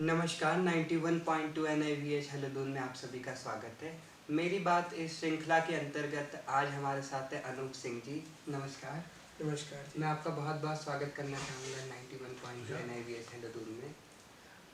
नमस्कार 91.2 NIVH हेलोदून में आप सभी का स्वागत है। मेरी बात इस श्रृंखला के अंतर्गत आज हमारे साथ है अनूप सिंह जी। नमस्कार। नमस्कार जी। मैं आपका बहुत बहुत स्वागत करना चाहूँगा 91.2 NIVH हेलोदून में।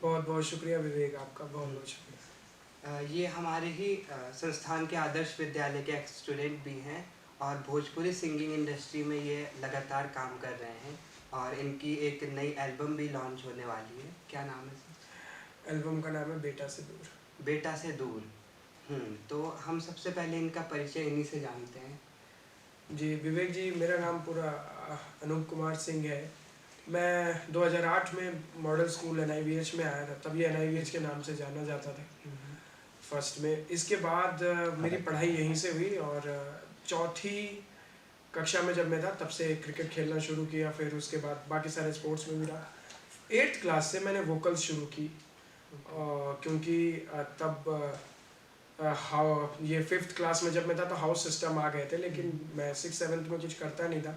बहुत बहुत शुक्रिया विवेक, आपका बहुत बहुत शुक्रिया। ये हमारे ही संस्थान के आदर्श विद्यालय के एक स्टूडेंट भी हैं और भोजपुरी सिंगिंग इंडस्ट्री में ये लगातार काम कर रहे हैं और इनकी एक नई एल्बम भी लॉन्च होने वाली है। क्या नाम है सर? एल्बम का नाम है बेटा से दूर। बेटा से दूर। तो हम सबसे पहले इनका परिचय इन्हीं से जानते हैं। जी विवेक जी, मेरा नाम पूरा अनूप कुमार सिंह है। मैं 2008 में मॉडल स्कूल NIVH में आया था, तभी NIVH के नाम से जाना जाता था फर्स्ट में। इसके बाद मेरी पढ़ाई यहीं से हुई और चौथी कक्षा में जब मैं था तब से क्रिकेट खेलना शुरू किया, फिर उसके बाद बाकी सारे स्पोर्ट्स में भी रहा। 8th क्लास से मैंने वोकल्स शुरू की क्योंकि तब ये 5th क्लास में जब मैं था तो हाउस सिस्टम आ गए थे, लेकिन मैं 6th 7th में कुछ करता नहीं था।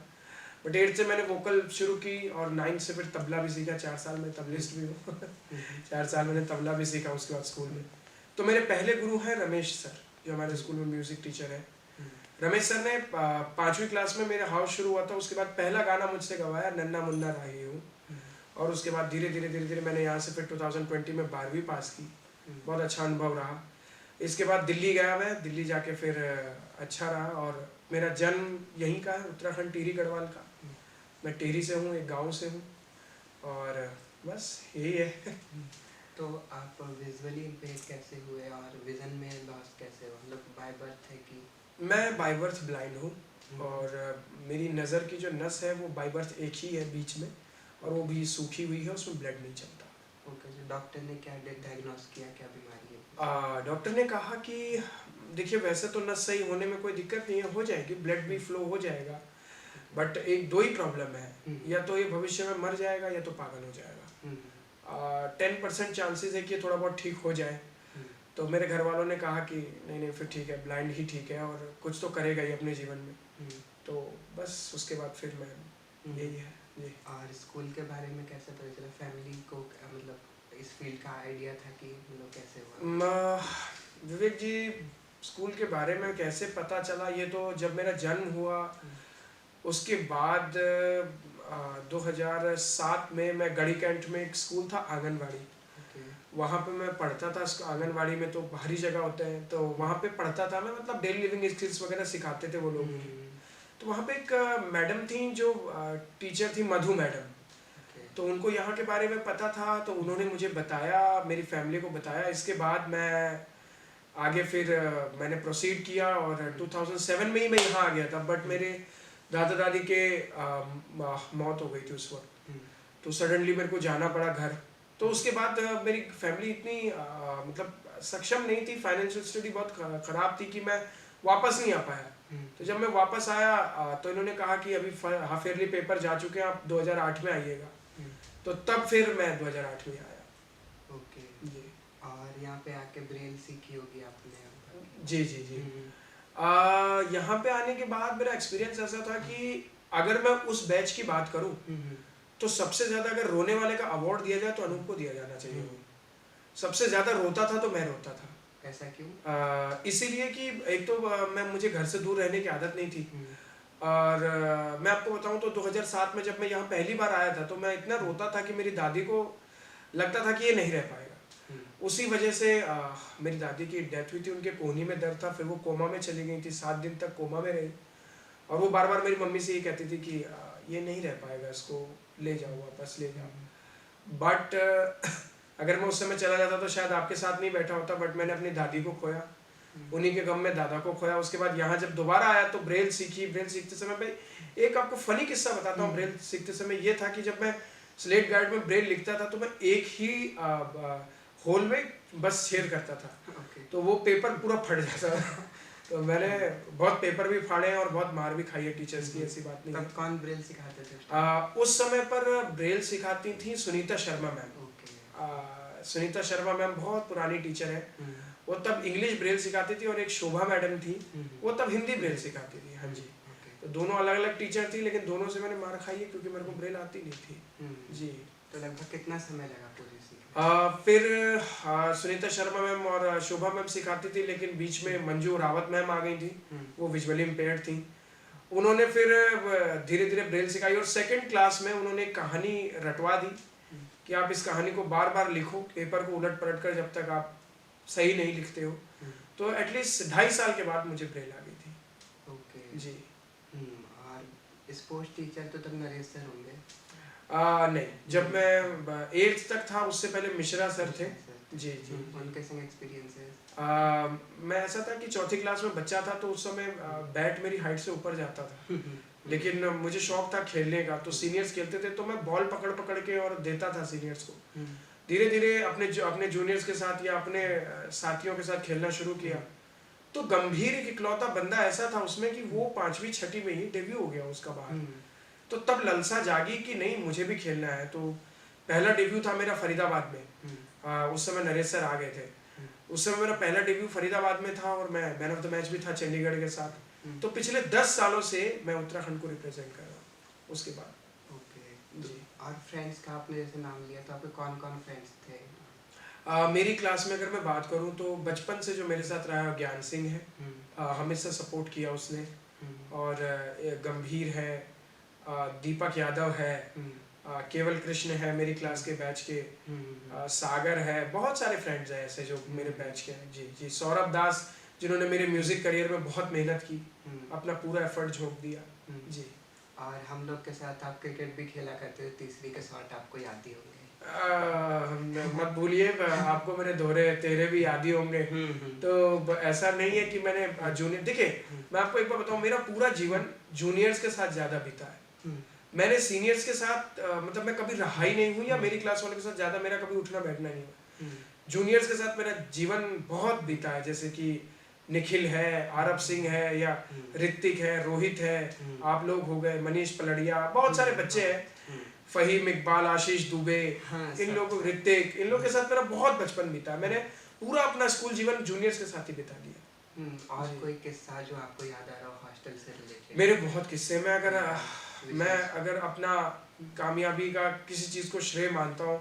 बट 8th से मैंने वोकल शुरू की और 9th से फिर तबला भी सीखा। 4 साल में तबलिस्ट भी हूँ 4 साल मैंने तबला भी सीखा उसके बाद स्कूल में। तो मेरे पहले गुरु हैं रमेश सर, जो हमारे स्कूल में म्यूज़िक टीचर है। रमेश सर ने 5वीं क्लास में मेरा हाउस शुरू हुआ था, उसके बाद पहला गाना मुझसे गवाया नन्ना मुन्ना राही हूँ। और उसके बाद धीरे धीरे मैंने यहाँ से फिर 2020 में 12वीं पास की। बहुत अच्छा अनुभव रहा। इसके बाद दिल्ली गया, मैं दिल्ली जाके फिर अच्छा रहा और मेरा जन्म यहीं का है, उत्तराखंड टिहरी गढ़वाल का। मैं टिहरी से हूँ, एक गांव से हूँ और बस यही है। तो आप विजुअली इम्पेयर्ड कैसे हुए और विजन में लॉस्ट कैसे हुआ? मतलब बाय बर्थ है कि? मैं बाय बर्थ ब्लाइंड हूँ और मेरी नज़र की जो नस है वो बाय बर्थ एक ही है बीच में, और वो भी सूखी हुई है, उसमें ब्लड नहीं चलता। ओके। जो डॉक्टर ने क्या डायग्नोस किया, क्या बीमारी है? डॉक्टर ने कहा कि देखिए वैसे तो नस सही होने में कोई दिक्कत नहीं है, हो जाएगी, ब्लड भी फ्लो हो जाएगा, बट एक दो ही प्रॉब्लम है, या तो ये भविष्य में मर जाएगा या तो पागल हो जाएगा। 10% चांसेस है कि थोड़ा बहुत ठीक हो जाए। तो मेरे घर वालों ने कहा कि नहीं फिर ठीक है, ब्लाइंड ही ठीक है और कुछ तो करेगा ही अपने जीवन में। तो बस उसके बाद फिर मैं यही है जी। और स्कूल के बारे में कैसे पता चला? फैमिली को मतलब इस फील्ड का आइडिया था कि मतलब कैसे हुआ? विवेक जी, स्कूल के बारे में कैसे पता चला, ये तो जब मेरा जन्म हुआ उसके बाद 2007 में मैं गढ़ी कैंट में एक स्कूल था आंगनवाड़ी, वहाँ पे मैं पढ़ता था। आंगनवाड़ी में तो बाहरी जगह होते हैं, तो वहाँ पे पढ़ता था मैं, मतलब डेली लिविंग स्किल्स वगैरह सिखाते थे वो लोग। तो वहाँ पे एक मैडम थी जो टीचर थी, मधु मैडम। तो उनको यहाँ के बारे में पता था, तो उन्होंने मुझे बताया, मेरी फैमिली को बताया। इसके बाद मैं आगे फिर मैंने प्रोसीड किया और 2007 में ही मैं यहाँ आ गया था। बट मेरे दादा दादी के मौत हो गई थी उस वक्त, तो सडनली मेरे को जाना पड़ा घर। तो उसके बाद मेरी फैमिली इतनी मतलब सक्षम नहीं थी, फाइनेंशियल स्थिति बहुत ख़राब थी कि मैं वापस नहीं आ पाया। तो जब मैं वापस आया तो इन्होंने कहा कि अभी हाफ ईयरली पेपर जा चुके हैं, आप 2008 में आइएगा। तो तब फिर मैं 2008 में आया। ओके जी। और यहाँ पे आके ब्रेल सीखी होगी आपने? जी जी जी। यहाँ पे आने के बाद मेरा एक्सपीरियंस ऐसा था कि अगर मैं उस बैच की बात करूँ तो सबसे ज़्यादा अगर रोने वाले का अवार्ड दिया जाए तो अनूप को दिया जाना चाहिए। सबसे ज़्यादा रोता था तो मैं रोता था। ऐसा क्यों? इसीलिए कि एक तो मुझे घर से दूर रहने की आदत नहीं थी, और मैं आपको बताऊं तो 2007 में जब मैं यहाँ पहली बार आया था तो मैं इतना रोता था कि मेरी दादी को लगता था कि ये नहीं रह पाएगा। उसी वजह से मेरी दादी की डेथ हुई थी, उनके कोहनी में दर्द था, फिर वो कोमा में चली गई थी, 7 दिन तक कोमा में रही। और वो बार बार मेरी मम्मी से ये कहती थी कि ये नहीं रह पाएगा, इसको ले जाओ, वापस ले जाओ। बट अगर मैं उस समय चला जाता तो शायद आपके साथ नहीं बैठा होता, बट मैंने अपनी दादी को खोया, उन्हीं के गम में दादा को खोया। उसके बाद यहाँ जब दोबारा आया तो ब्रेल सीखी। ब्रेल सीखते समय भाई एक आपको फनी किस्सा बताता हूँ। ब्रेल सीखते समय ये था कि जब मैं स्लेट गार्ड में ब्रेल लिखता था तो मैं एक ही होल में बस छेद करता था, तो वो पेपर पूरा फट जाता था। तो मैंने बहुत पेपर भी फाड़े और बहुत मार भी खाई है टीचर्स की, ऐसी बात नहीं है। तब कौन ब्रेल सिखाते थे? उस समय पर ब्रेल सिखाती थी सुनीता शर्मा मैम। सुनीता शर्मा मैम बहुत पुरानी टीचर है, वो तब इंग्लिश ब्रेल सिखाती थी, और एक शोभा मैडम थी, वो तब हिंदी ब्रेल सिखाती थी। हाँ जी। तो दोनों अलग अलग टीचर थी, लेकिन दोनों से मैंने मार खाई है क्योंकि मेरे को ब्रेल आती नहीं थी जी। तो लगभग कितना समय लगा पूरी सीखने? फिर सुनीता शर्मा मैम और शोभा मैम सिखाती थी, लेकिन बीच में मंजू रावत मैम आ गई थी, वो विजुअली इम्पेयर्ड थी। उन्होंने फिर धीरे धीरे ब्रेल सिखाई और सेकंड क्लास में उन्होंने एक कहानी रटवा दी कि आप इस कहानी को बार बार लिखो, पेपर को उलट पलट कर, जब तक आप सही नहीं लिखते हो। तो एटलीस्ट 2.5 साल के बाद मुझे ब्रेल आ गई थी। ओके जी। और स्पोर्ट्स टीचर तो तब नरेश सर होंगे? नहीं, जब मैं 8th तक था उससे पहले मिश्रा सर थे। जी जी। उनके संग एक्सपीरियंसेस? मैं ऐसा था कि चौथी क्लास में बच्चा था, तो उस समय बैट मेरी हाइट से ऊपर जाता था, लेकिन मुझे शौक था खेलने का, तो सीनियर्स खेलते थे तो मैं बॉल पकड़ पकड़ के और देता था सीनियर्स को। धीरे धीरे अपने जूनियर्स के साथ या अपने साथियों के साथ खेलना शुरू किया, तो गंभीर एक इकलौता बंदा ऐसा था उसमें कि वो 5वीं 6ठी में ही डेब्यू हो गया उसका बाहर। तो तब ललसा जागी कि नहीं, मुझे भी खेलना है। तो पहला डेब्यू था मेरा फरीदाबाद में। उस समय नरेश सर आ गए थे। उस समय मेरा पहला डेब्यू फरीदाबाद में था और मैं मैन ऑफ द मैच भी था चंडीगढ़ के साथ। तो पिछले 10 सालों से मैं उत्तराखंड को रिप्रेजेंट कर रहा हूँ उसके बाद। ओके जी। और फ्रेंड्स का आपने जैसे नाम लिया, तो आपके कौन कौन फ्रेंड्स थे? मेरी क्लास में अगर मैं बात करूं तो बचपन से जो मेरे साथ रहा है ज्ञान सिंह है, हमेशा सपोर्ट किया उसने। और गंभीर है, दीपक यादव है, केवल कृष्ण है मेरी क्लास के बैच के, सागर है, बहुत सारे फ्रेंड्स हैं ऐसे जो मेरे बैच के हैं। जी जी। सौरभ दास, जिन्होंने मेरे म्यूजिक करियर में बहुत मेहनत की, अपना पूरा एफर्ट झोंक दिया। जी। और हम लोग के साथ आप क्रिकेट भी खेला करते थे, तीसरी के शॉट आपको याद ही होंगे। मत भूलिए, आपको मेरे दोहरे तेरे भी याद ही होंगे। तो ऐसा नहीं है कि मैंने जूनियर, देखिए मैं आपको एक बार बताऊं, मेरा पूरा जीवन जूनियर्स के साथ ज्यादा बीता है। मैंने सीनियर्स के साथ मतलब मैं कभी रहा ही नहीं हूँ, या मेरी क्लास वाले के साथ ज्यादा मेरा कभी उठना बैठना नहीं हुआ। जूनियर्स के साथ मेरा जीवन बहुत बीता है, जैसे कि निखिल है, आरब सिंह है, या ऋतिक है, रोहित है, आप लोग हो गए, मनीष पलड़िया, बहुत सारे बच्चे हैं, फहीम इकबाल, आशीष दुबे, इन लोगों, ऋतिक, इन लोगों के साथ मेरा बहुत बचपन बीता। मैंने पूरा अपना स्कूल जीवन जूनियर्स के साथ ही बिता दिया। और कोई किस्सा जो आपको याद आ रहा हो हॉस्टल से रिलेटेड? मेरे बहुत किस्से। मैं अगर अपना कामयाबी का किसी चीज़ को श्रेय मानता हूँ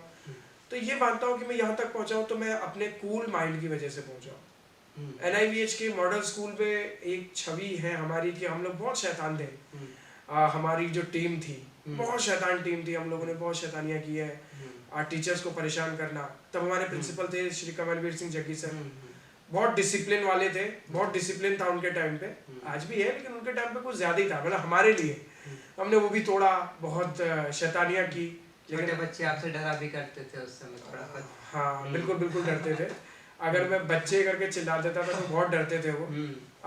तो ये मानता हूँ कि मैं यहाँ तक पहुँचा हूँ तो मैं अपने कूल माइंड की वजह से पहुँचा हूँ। NIVH के मॉडल स्कूल में एक छवि है हमारी कि हम लोग बहुत शैतान थे। हमारी जो टीम थी बहुत शैतान टीम थी, हम लोगों ने बहुत शैतानियाँ की है, टीचर्स को परेशान करना। तब हमारे प्रिंसिपल थे श्री कमलवीर सिंह जग्गी सर, बहुत डिसिप्लिन वाले थे, बहुत डिसिप्लिन था उनके टाइम पे, आज भी है लेकिन उनके टाइम पे कुछ ज़्यादा ही था, मतलब हमारे लिए। हमने वो भी तोड़ा, बहुत शैतानियाँ की। छोटे बच्चे आपसे डरा भी करते थे उस समय थोड़ा? हाँ बिल्कुल बिल्कुल डरते थे। अगर मैं बच्चे करके चिल्ला देता था तो बहुत डरते थे वो।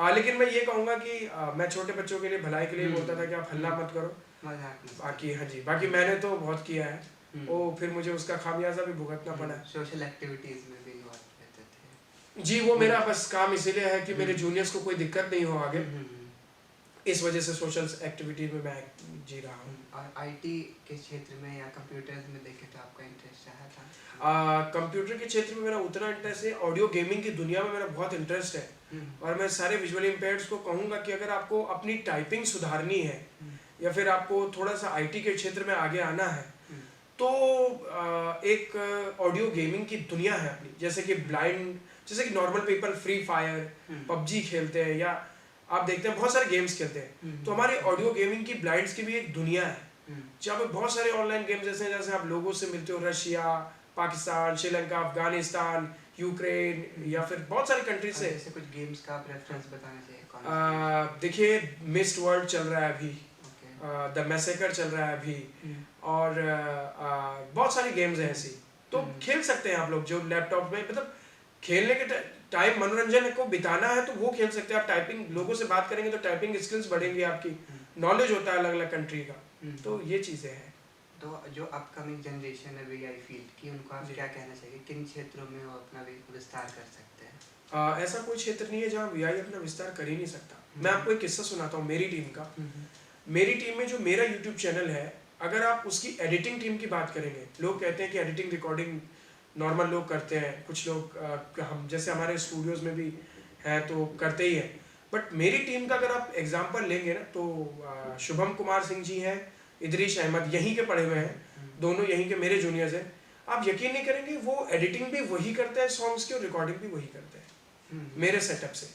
लेकिन मैं ये कहूँगा कि मैं छोटे बच्चों के लिए भलाई के लिए बोलता था कि आप हल्ला मत करो। बाकी हाँ जी, बाकी मैंने तो बहुत किया है वो, फिर मुझे उसका खामियाजा भी भुगतना पड़ा। सोशल एक्टिविटीज में भी इन्वॉल्व रहते थे? जी, वो मेरा बस काम इसीलिए है कि मेरे जूनियर्स को कोई दिक्कत नहीं हो आगे, इस वजह से सोशल एक्टिविटी में मैं जी रहा हूँ। और IT के क्षेत्र में या कंप्यूटर्स में देखे तो आपका इंटरेस्ट रहा था? कंप्यूटर के क्षेत्र में मेरा उतना इंटरेस्ट है, ऑडियो गेमिंग की दुनिया में मेरा बहुत इंटरेस्ट है। और मैं सारे विजुअली इम्पेयर्ड्स को कहूँगा कि अगर आपको अपनी टाइपिंग सुधारनी है या फिर आपको थोड़ा सा IT के क्षेत्र में आगे आना है तो एक ऑडियो गेमिंग की दुनिया है अपनी, जैसे कि normal people free fire, PUBG खेलते हैं, या आप देखते हैं बहुत सारे गेम्स खेलते हैं। तो हमारी ऑडियो गेमिंग की ब्लाइंड्स की भी एक दुनिया है जहाँ पे बहुत सारे ऑनलाइन गेम्स जैसे आप लोगों से मिलते हो, रशिया, पाकिस्तान, श्रीलंका, अफगानिस्तान, यूक्रेन, या फिर बहुत सारी कंट्रीज से। जैसे कुछ गेम्स का आप रेफरेंस बताना चाहिए? देखिए मिस्ट वर्ल्ड चल रहा है अभी, द मैसेकर चल रहा है अभी, और बहुत सारी गेम्स हैं ऐसी, तो खेल सकते हैं आप लोग जो लैपटॉप में, मतलब खेलने के टाइम मनोरंजन को बिताना है तो वो खेल सकते हैं आप। टाइपिंग, लोगों से बात करेंगे तो टाइपिंग स्किल्स बढ़ेंगी आपकी, नॉलेज होता है अलग अलग कंट्री का, तो ये चीज़ें हैं। तो जो अपकमिंग जनरेशन है VI फील्ड की, उनको आप क्या कहना चाहिए, किन क्षेत्रों में वो अपना विस्तार कर सकते हैं? ऐसा कोई क्षेत्र नहीं है जहाँ VI अपना विस्तार कर ही नहीं सकता। मैं आपको एक किस्सा सुनाता हूँ मेरी टीम का। मेरी टीम में जो मेरा YouTube चैनल है, अगर आप उसकी एडिटिंग टीम की बात करेंगे, लोग कहते हैं कि एडिटिंग रिकॉर्डिंग नॉर्मल लोग करते हैं, कुछ लोग हम जैसे हमारे स्टूडियोज़ में भी हैं तो करते ही हैं, बट मेरी टीम का अगर आप एग्जांपल लेंगे ना तो शुभम कुमार सिंह जी हैं, इदरीश अहमद यहीं के पढ़े हुए हैं, दोनों यहीं के मेरे जूनियर्स हैं। आप यकीन नहीं करेंगे वो एडिटिंग भी वही करते हैं सॉन्ग्स की और रिकॉर्डिंग भी वही करते हैं मेरे सेटअप से।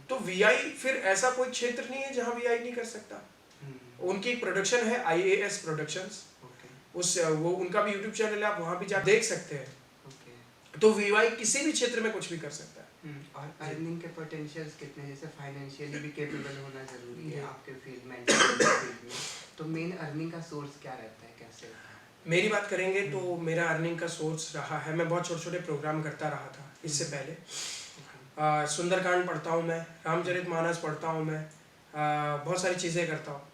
तो वीआई फिर ऐसा कोई क्षेत्र नहीं है जहाँ वीआई नहीं कर सकता। उनकी एक प्रोडक्शन है IAS प्रोडक्शंस, उस वो उनका भी यूट्यूब चैनल है, आप वहाँ भी जा देख सकते हैं। तो वीआई किसी भी क्षेत्र में कुछ भी कर सकता है। और अर्निंग के पोटेंशियल्स कितने, जैसे फाइनेंशियली भी कैपेबल होना जरूरी है आपके फील्ड में, फील्ड में, तो मेन अर्निंग का सोर्स क्या रहता है, कैसे होता है? मेरी बात करेंगे तो मेरा अर्निंग का सोर्स रहा है, मैं बहुत छोटे छोटे प्रोग्राम करता रहा था इससे पहले। सुंदरकांड पढ़ता हूँ मैं, रामचरितमानस पढ़ता हूँ मैं, बहुत सारी चीज़ें करता हूँ।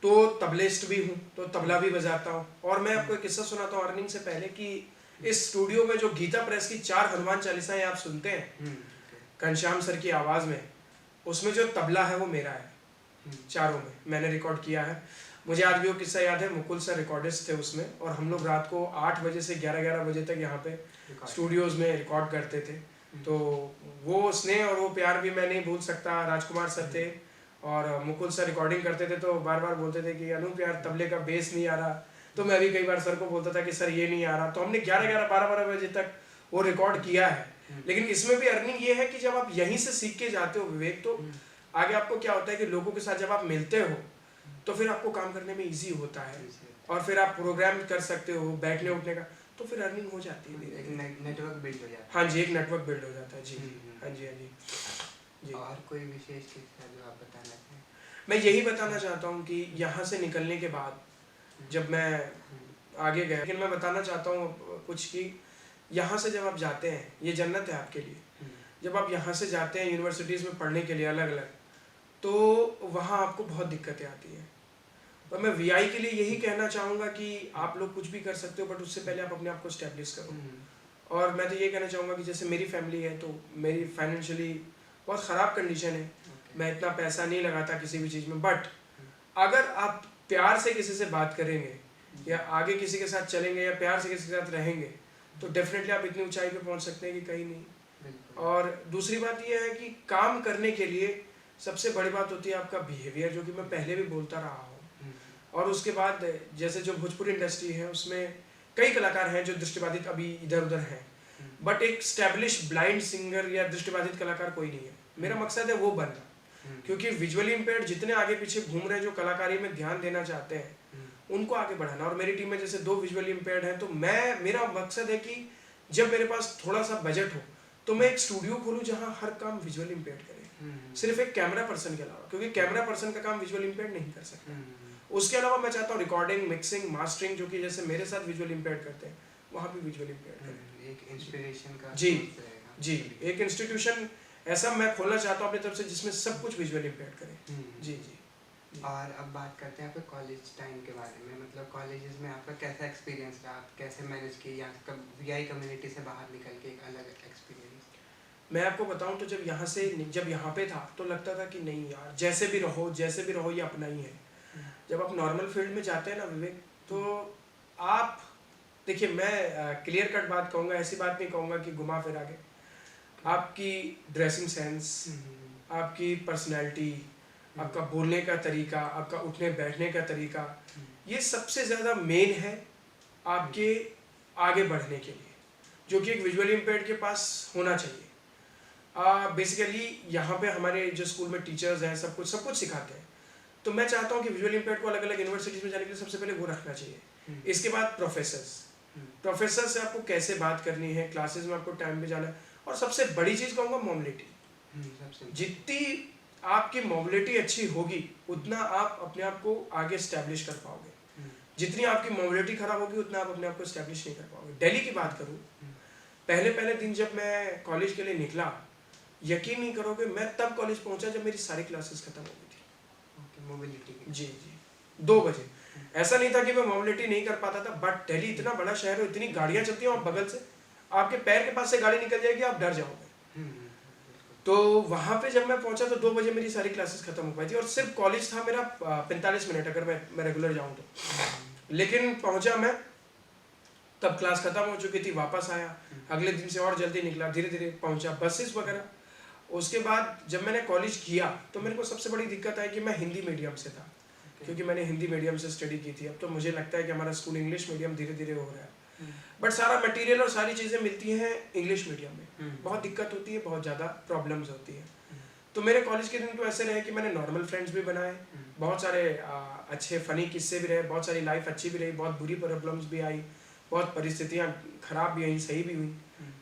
तो तबलिस्ट भी हूँ, तो तबला भी बजाता हूँ। और मैं आपको एक किस्सा सुनाता हूँ अर्निंग से पहले कि इस स्टूडियो में जो गीता प्रेस की 4 हनुमान चालीसाएं आप सुनते हैं घनश्याम सर की आवाज़ में, उसमें जो तबला है वो मेरा है। चारों में मैंने रिकॉर्ड किया है। मुझे आज भी वो किस्सा याद है, मुकुल सर रिकॉर्डिस्ट थे उसमें, और हम लोग रात को 8 बजे से 11 बजे तक यहाँ पे स्टूडियोज़ में रिकॉर्ड करते थे। तो वो स्नेह और वो प्यार भी मैं नहीं भूल सकता। राजकुमार सर थे और मुकुल सर रिकॉर्डिंग करते थे तो बार बार बोलते थे कि अनूप यार तबले का बेस नहीं आ रहा, तो मैं भी कई बार सर को बोलता था कि सर ये नहीं आ रहा। तो हमने 12 बजे तक वो रिकॉर्ड किया है। लेकिन इसमें भी अर्निंग ये है कि जब आप यहीं से सीख के जाते हो विवेक, तो आगे आपको क्या होता है कि लोगों के साथ जब आप मिलते हो तो फिर आपको काम करने में ईजी होता है, और फिर आप प्रोग्राम कर सकते हो बैठने उठने का, तो फिर अर्निंग हो जाती है, एक नेटवर्क बिल्ड हो जाता है। हाँ जी, एक नेटवर्क बिल्ड हो जाता है जी। हाँ जी, हाँ जी जी। और कोई विशेष किस्सा जो आप बताना चाहें? मैं यही बताना चाहता हूँ कि यहाँ से निकलने के बाद जब मैं आगे गया, लेकिन मैं बताना चाहता हूँ कुछ कि यहाँ से जब आप जाते हैं, ये जन्नत है आपके लिए। जब आप यहाँ से जाते हैं यूनिवर्सिटीज़ में पढ़ने के लिए अलग अलग, तो वहाँ आपको बहुत दिक्कतें आती हैं। पर मैं वीआई के लिए यही कहना चाहूँगा कि आप लोग कुछ भी कर सकते हो, बट उससे पहले आप अपने आप को स्टैब्लिश करो। और मैं तो ये कहना चाहूँगा कि जैसे मेरी फैमिली है, तो मेरी फाइनेंशियली बहुत ख़राब कंडीशन है, मैं इतना पैसा नहीं लगाता किसी भी चीज़ में। बट अगर आप प्यार से किसी से बात करेंगे या आगे किसी के साथ चलेंगे या प्यार से किसी के साथ रहेंगे, तो डेफिनेटली आप इतनी ऊंचाई पे पहुंच सकते हैं कि कहीं नहीं। और दूसरी बात यह है कि काम करने के लिए सबसे बड़ी बात होती है आपका बिहेवियर, जो कि मैं पहले भी बोलता रहा हूँ। और उसके बाद जैसे जो भोजपुरी इंडस्ट्री है उसमें कई कलाकार हैं जो दृष्टिबाधित अभी इधर उधर हैं, बट एक स्टैब्लिश ब्लाइंड सिंगर या दृष्टिबाधित कलाकार कोई नहीं है। मेरा मकसद है वो बनना, क्योंकि विजुअली इम्पेयर्ड जितने आगे पीछे घूम रहे हैं जो कलाकारी में ध्यान देना चाहते हैं, उनको आगे बढ़ाना। और मेरी टीम में जैसे 2 विजुअली इम्पेयर्ड हैं, तो मेरा मकसद है कि जब मेरे पास थोड़ा सा बजट हो तो मैं एक स्टूडियो खोलूँ जहाँ हर काम विजुअली इम्पेयर्ड करे, सिर्फ एक कैमरा पर्सन के अलावा, क्योंकि कैमरा पर्सन का काम विजुअल इम्पेयर्ड नहीं कर सकता। उसके अलावा मैं चाहता हूँ रिकॉर्डिंग, मिक्सिंग, मास्टरिंग, जो कि जैसे मेरे साथ विजुअल इम्पेयर्ड करते हैं वहाँ भी विजुअल इम्पेयर्ड करें। एक इंस्पिरेशन का जी जी, एक इंस्टीट्यूशन ऐसा मैं खोलना चाहता हूँ अपनी तरफ से जिसमें सब कुछ विजुअल इम्पेयर्ड करे। जी जी। और अब बात करते हैं आपके कॉलेज टाइम के बारे में, मतलब कॉलेजेस में आपका कैसा एक्सपीरियंस रहा, आप कैसे मैनेज किए, या कब वीआई कम्युनिटी से बाहर निकल के एक अलग एक्सपीरियंस? मैं आपको बताऊं तो जब यहाँ पे था तो लगता था कि नहीं यार, जैसे भी रहो ये अपना ही है। जब आप नॉर्मल फील्ड में जाते हैं ना विवेक, तो आप देखिए, मैं क्लियर कट बात कहूँगा, ऐसी बात नहीं कहूँगा कि घुमा फिरा के। आपकी ड्रेसिंग सेंस, आपकी पर्सनैलिटी, आपका बोलने का तरीका, आपका उठने बैठने का तरीका, ये सबसे ज़्यादा मेन है आपके आगे बढ़ने के लिए, जो कि एक विजुअली इम्पेयर्ड के पास होना चाहिए। बेसिकली यहाँ पे हमारे जो स्कूल में टीचर्स हैं सब कुछ सिखाते हैं, तो मैं चाहता हूँ कि विजुअली इम्पेयर्ड को अलग अलग यूनिवर्सिटीज़ में जाने के लिए सबसे पहले वो रखना चाहिए। इसके बाद प्रोफेसर से आपको कैसे बात करनी है, क्लासेस में आपको टाइम पे जाना है, और सबसे बड़ी चीज़ कहूँगा मोबिलिटी। जितनी आपकी मोबिलिटी अच्छी होगी उतना आप अपने आप को आगे स्टैब्लिश कर पाओगे। जितनी आपकी मोबिलिटी खराब होगी उतना आप अपने आप को स्टैब्लिश नहीं कर पाओगे। दिल्ली की बात करूँ, पहले दिन जब मैं कॉलेज के लिए निकला, यकीन नहीं करोगे, मैं तब कॉलेज पहुंचा जब मेरी सारी क्लासेस खत्म हो गई थी। मोबिलिटी जी 2 बजे। ऐसा नहीं था कि मैं मोबिलिटी नहीं कर पाता था, बट दिल्ली इतना बड़ा शहर है, इतनी गाड़ियाँ चलती हैं, और बगल से आपके पैर के पास से गाड़ी निकल जाएगी, आप डर जाओगे। तो वहाँ पे जब मैं पहुंचा तो 2 बजे मेरी सारी क्लासेस खत्म हो पाई थी, और सिर्फ कॉलेज था मेरा 45 मिनट अगर मैं रेगुलर जाऊँ तो। लेकिन पहुंचा मैं तब क्लास खत्म हो चुकी थी, वापस आया, अगले दिन से और जल्दी निकला, धीरे धीरे पहुंचा, बसेस वगैरह, उसके बाद जब मैंने कॉलेज किया तो मेरे को सबसे बड़ी दिक्कत आई कि मैं हिंदी मीडियम से था, क्योंकि मैंने हिंदी मीडियम से स्टडी की थी। अब तो मुझे लगता है कि हमारा स्कूल इंग्लिश मीडियम धीरे धीरे हो रहा है, बट सारा मटेरियल और सारी चीज़ें मिलती हैं इंग्लिश मीडियम में। बहुत दिक्कत होती है, बहुत ज़्यादा प्रॉब्लम्स होती है। तो मेरे कॉलेज के दिन तो ऐसे रहे कि मैंने नॉर्मल फ्रेंड्स भी बनाए, बहुत सारे अच्छे फ़नी किस्से भी रहे, बहुत सारी लाइफ अच्छी भी रही, बहुत बुरी प्रॉब्लम्स भी आई, बहुत परिस्थितियाँ ख़राब भी आई, सही भी हुई।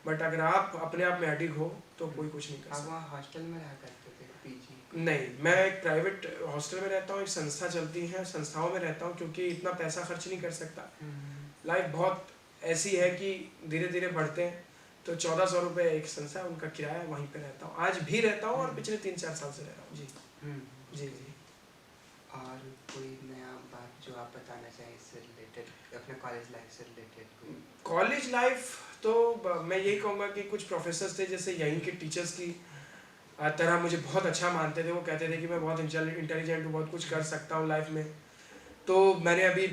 बट अगर आप अपने आप में अडिग हो तो कोई कुछ नहीं कर आप सकता। वहाँ हॉस्टल में रहा करते थे, पीजी? नहीं, मैं एक प्राइवेट हॉस्टल में रहता हूँ, एक संस्था चलती है, संस्थाओं में रहता हूँ, क्योंकि इतना पैसा खर्च नहीं कर सकता। लाइफ बहुत ऐसी है कि धीरे धीरे बढ़ते हैं। तो 1400 रुपये एक संस्था है, उनका किराया, वहीं पे रहता हूँ, आज भी रहता हूँ और पिछले 3-4 साल से रह रहा हूँ। जी जी जी। और कोई नया बात जो आप बताना चाहें इससे रिलेटेड, अपने कॉलेज लाइफ से रिलेटेड? कॉलेज लाइफ तो मैं यही कहूँगा कि कुछ प्रोफेसर्स थे जैसे यहीं के टीचर्स की तरह मुझे बहुत अच्छा मानते थे। वो कहते थे कि मैं बहुत इंटेलिजेंट हूँ, बहुत कुछ कर सकता हूँ लाइफ में। तो मैंने अभी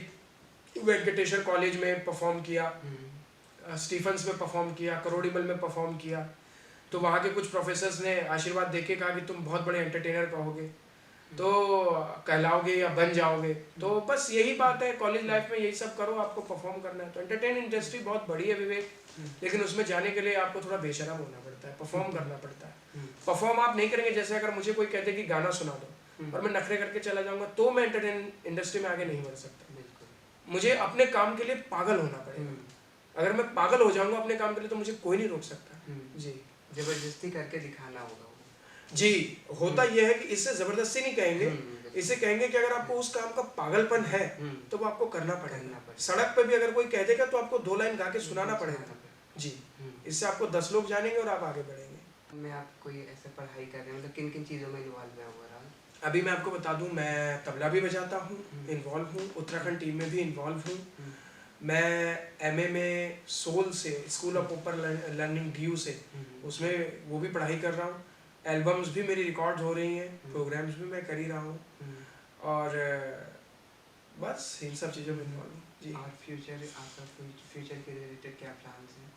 वेंकटेश्वर कॉलेज में परफॉर्म किया, स्टीफन्स में परफॉर्म किया, करोड़ीमल में परफॉर्म किया। तो वहाँ के कुछ प्रोफेसर्स ने आशीर्वाद देके कहा कि तुम बहुत बड़े एंटरटेनर कहोगे, तो कहलाओगे या बन जाओगे। तो बस यही बात है, कॉलेज लाइफ में यही सब करो, आपको परफॉर्म करना है। तो एंटरटेन इंडस्ट्री बहुत बड़ी है विवेक, लेकिन उसमें जाने के लिए आपको थोड़ा बेशरम होना पड़ता है, परफॉर्म करना पड़ता है। परफॉर्म आप नहीं करेंगे, जैसे अगर मुझे कोई कहते कि गाना सुना दो और मैं नखरे करके चला जाऊंगा, तो मैं एंटरटेन इंडस्ट्री में आगे नहीं बढ़ सकता। मुझे अपने काम के लिए पागल होना पड़ेगा। अगर मैं पागल हो जाऊंगा अपने काम के लिए तो मुझे कोई नहीं रोक सकता। जी, जबरदस्ती करके दिखाना होगा। जी, होता यह है कि इससे ज़बरदस्ती नहीं कहेंगे, इसे कहेंगे कि अगर आपको उस काम का पागलपन है तो वो आपको करना पड़ेगा। सड़क पे भी अगर कोई कह देगा तो आपको 2 लाइन गा के सुनाना पड़ेगा। जी, इससे आपको 10 लोग जानेंगे और आप आगे बढ़ेंगे। मैं आप कोई ऐसे पढ़ाई कर रहे हैं, मतलब किन किन चीज़ों में इन्वॉल्व है ओवरऑल? अभी मैं आपको बता दूं, मैं तबला भी बजाता हूँ, इन्वॉल्व हूँ, उत्तराखंड टीम में भी इन्वॉल्व हूँ। मैं एमए में सोल से, स्कूल ऑफ ओपर लर्निंग DU से, उसमें वो भी पढ़ाई कर रहा हूँ। एल्बम्स भी मेरी रिकॉर्ड हो रही हैं, प्रोग्राम्स भी मैं कर ही रहा हूँ, और बस इन सब चीज़ों में इन्वॉल्व हूँ। जी। और फ्यूचर, आपका फ्यूचर के रिलेटेड क्या प्लान्स हैं?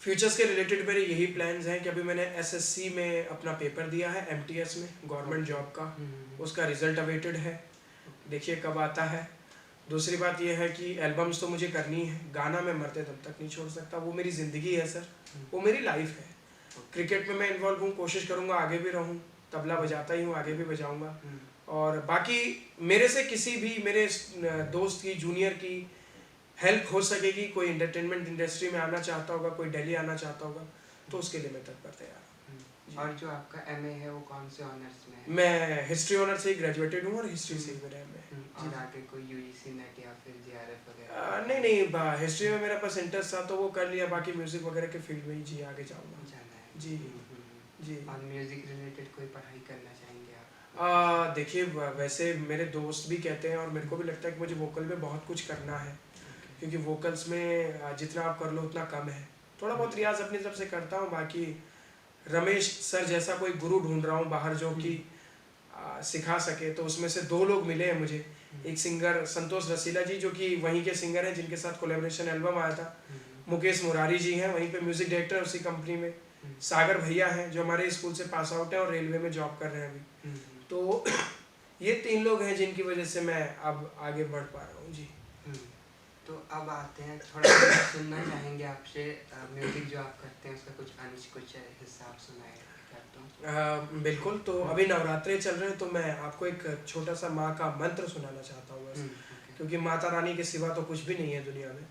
फ्यूचर्स के रिलेटेड मेरे यही प्लान्स हैं कि अभी मैंने SSC में अपना पेपर दिया है, MTS में, गवर्नमेंट जॉब का। उसका रिजल्ट अवेटेड है, देखिए कब आता है। दूसरी बात यह है कि एल्बम्स तो मुझे करनी है, गाना मैं मरते दम तक नहीं छोड़ सकता, वो मेरी ज़िंदगी है सर, वो मेरी लाइफ है। क्रिकेट में मैं इन्वॉल्व हूँ, कोशिश करूँगा आगे भी रहूँ, तबला बजाता ही हूँ, आगे भी बजाऊँगा। और बाकी मेरे से किसी भी मेरे दोस्त की, जूनियर की हेल्प हो सकेगी, कोई एंटरटेनमेंट इंडस्ट्री में आना चाहता होगा, कोई दिल्ली आना चाहता होगा, तो उसके लिए मैं तत्पर तैयार हूँ। और जो आपका MA है वो कौन से ऑनर्स में है? मैं हिस्ट्री ऑनर से ही ग्रेजुएटेड हूँ और हिस्ट्री से ही मेरा MA है। और आगे कोई UGC नेट या फिर JRF वगैरह? नहीं, हिस्ट्री में मेरा पास इंटरेस्ट था तो वो कर लिया, बाकी म्यूज़िक वगैरह के फील्ड में ही जी आगे जाऊँगा। जाना है जी जी। और म्यूज़िक रिलेटेड कोई पढ़ाई करना चाहेंगे आप? देखिए, वैसे मेरे दोस्त भी कहते हैं और मेरे को भी लगता है कि मुझे वोकल में बहुत कुछ करना है, क्योंकि वोकल्स में जितना आप कर लो उतना कम है। थोड़ा बहुत रियाज अपनी तरफ से करता हूँ, बाकी रमेश सर जैसा कोई गुरु ढूंढ रहा हूँ बाहर जो कि सिखा सके। तो उसमें से 2 लोग मिले हैं मुझे, एक सिंगर संतोष रसीला जी जो कि वहीं के सिंगर हैं जिनके साथ कोलैबोरेशन एल्बम आया था, मुकेश मुरारी जी हैं वहीं पे म्यूज़िक डायरेक्टर उसी कंपनी में, सागर भैया हैं जो हमारे स्कूल से पास आउट हैं और रेलवे में जॉब कर रहे हैं अभी। तो ये 3 लोग हैं जिनकी वजह से मैं अब आगे बढ़ पा रहा हूँ। जी। तो अब आते हैं, थोड़ा सुनना चाहेंगे आपसे म्यूज़िक जो आप करते हैं उसका कुछ हिस्सा आप सुनाए करता हूँ। बिल्कुल। तो अभी नवरात्रे चल रहे हैं तो मैं आपको एक छोटा सा माँ का मंत्र सुनाना चाहता हूँ बस, क्योंकि माता रानी के सिवा तो कुछ भी नहीं है दुनिया में।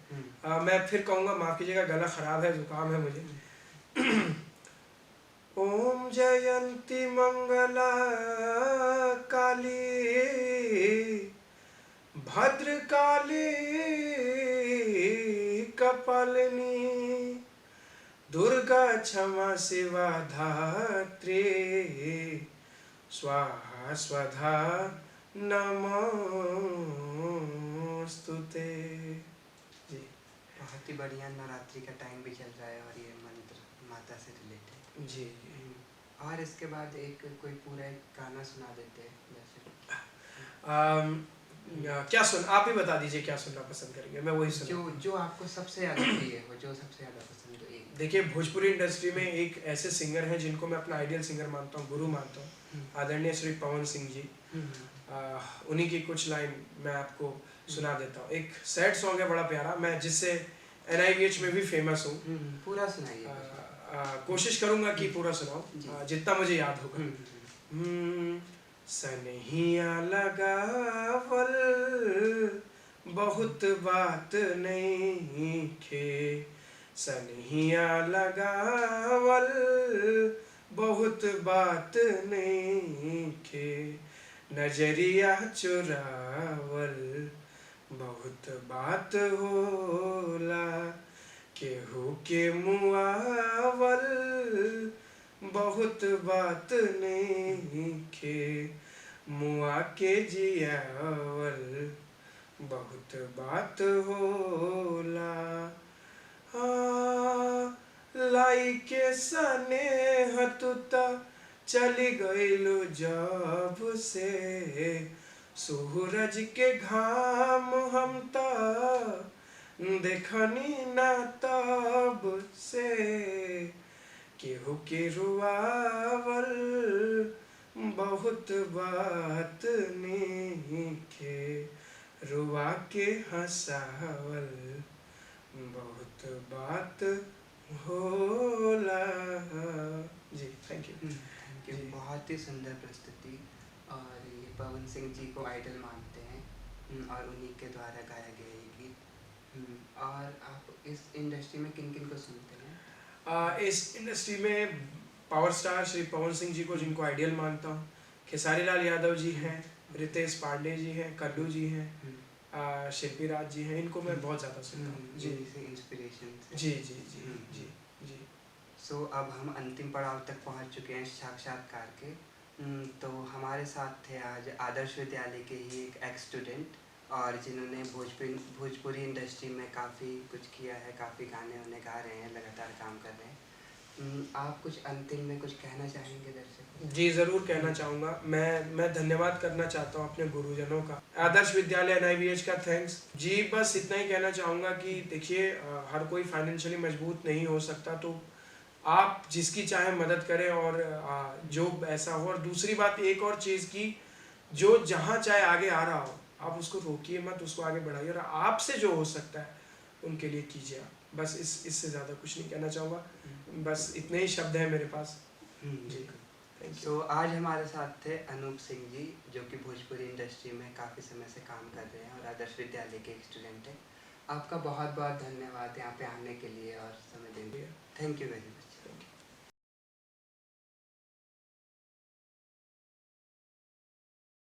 मैं फिर कहूँगा, माफ़ कीजिएगा, गला ख़राब है, जुकाम है मुझे। ओम जयंती मंगला काली भद्रकाली कपालिनी दुर्गा क्षमा शिवा धात्री स्वाहा स्वधा नमोस्तुते। जी। बहुत ही बढ़िया, नवरात्रि का टाइम भी चल रहा है और ये मंत्र माता से रिलेटेड। जी। और इसके बाद कोई पूरा एक गाना सुना देते हैं जैसे। क्या सुन, आप ही बता दीजिए क्या सुनना पसंद करेंगे, मैं वही सुन। जो आपको सबसे ज़्यादा प्रिय हो, जो सबसे ज़्यादा पसंद हो एक। देखिए, भोजपुरी इंडस्ट्री में एक ऐसे सिंगर हैं जिनको मैं अपना आइडियल सिंगर मानता हूँ, गुरु मानता हूँ, आदरणीय श्री पवन सिंह जी। उन्हीं की कुछ लाइन मैं आपको सुना देता हूँ। एक सैड सॉन्ग है बड़ा प्यारा, मैं जिससे NIVH में भी फेमस हूँ। पूरा सुनाइए। कोशिश करूँगा कि पूरा सुनाऊँ, जितना मुझे याद होगा। सनहिया लगावल बहुत बात नहीं खे, सनहिया लगावल बहुत बात नहीं खे, नजरिया चुरावल बहुत बात होला, केहू के मुआवल बहुत बात नहीं खे, मुआ के जियावल बहुत बात होला। लाई के सनेह तुता चली गईलू जब से, सूरज के घाम हम ता देखनी ना तब से, केहू के रुआवल बहुत बात नीखे, रुआ के हंसावल बहुत बात होला। जी, थैंक यू। बहुत ही सुंदर प्रस्तुति। और ये पवन सिंह जी को आइडल मानते हैं और उन्हीं के द्वारा गाया गया ये गीत। और आप इस इंडस्ट्री में किन किन को सुनते हैं? इस इंडस्ट्री में पावर स्टार श्री पवन सिंह जी को, जिनको आइडियल मानता हूँ, खेसारी लाल यादव जी हैं, रितेश पांडे जी हैं, कल्लू जी हैं, शिल्पी राज जी हैं, इनको मैं बहुत ज़्यादा सुनता हूँ। जी, से इंस्पिरेशन से। जी जी जी जी जी। सो अब हम अंतिम पड़ाव तक पहुँच चुके हैं साक्षात्कार के। तो हमारे साथ थे आज आदर्श विद्यालय के ही एक एक्स स्टूडेंट, और जिन्होंने भोजपुरी इंडस्ट्री में काफ़ी कुछ किया है, काफ़ी गाने उन्हें गा रहे हैं, लगातार काम कर रहे हैं। आप कुछ अंतिम में कुछ कहना चाहेंगे दर्शकों? जी, ज़रूर कहना चाहूँगा। मैं धन्यवाद करना चाहता हूँ अपने गुरुजनों का, आदर्श विद्यालय NIVH का थैंक्स। जी, बस इतना ही कहना चाहूँगा कि देखिए, हर कोई फाइनेंशियली मजबूत नहीं हो सकता, तो आप जिसकी चाहे मदद करें, और जो ऐसा हो। और दूसरी बात, एक और चीज़ की, जो जहाँ चाहे आगे आ रहा हो, आप उसको रोकिए मत, उसको आगे बढ़ाइए, और आपसे जो हो सकता है उनके लिए कीजिए आप। बस इससे ज़्यादा कुछ नहीं कहना चाहूँगा, बस इतने ही शब्द हैं मेरे पास। जी, थैंक यू। सो आज हमारे साथ थे अनूप सिंह जी, जो कि भोजपुरी इंडस्ट्री में काफ़ी समय से काम कर रहे हैं और आदर्श विद्यालय के एक स्टूडेंट हैं। आपका बहुत बहुत धन्यवाद यहाँ पे आने के लिए और समय देने के लिए। Thank you very much.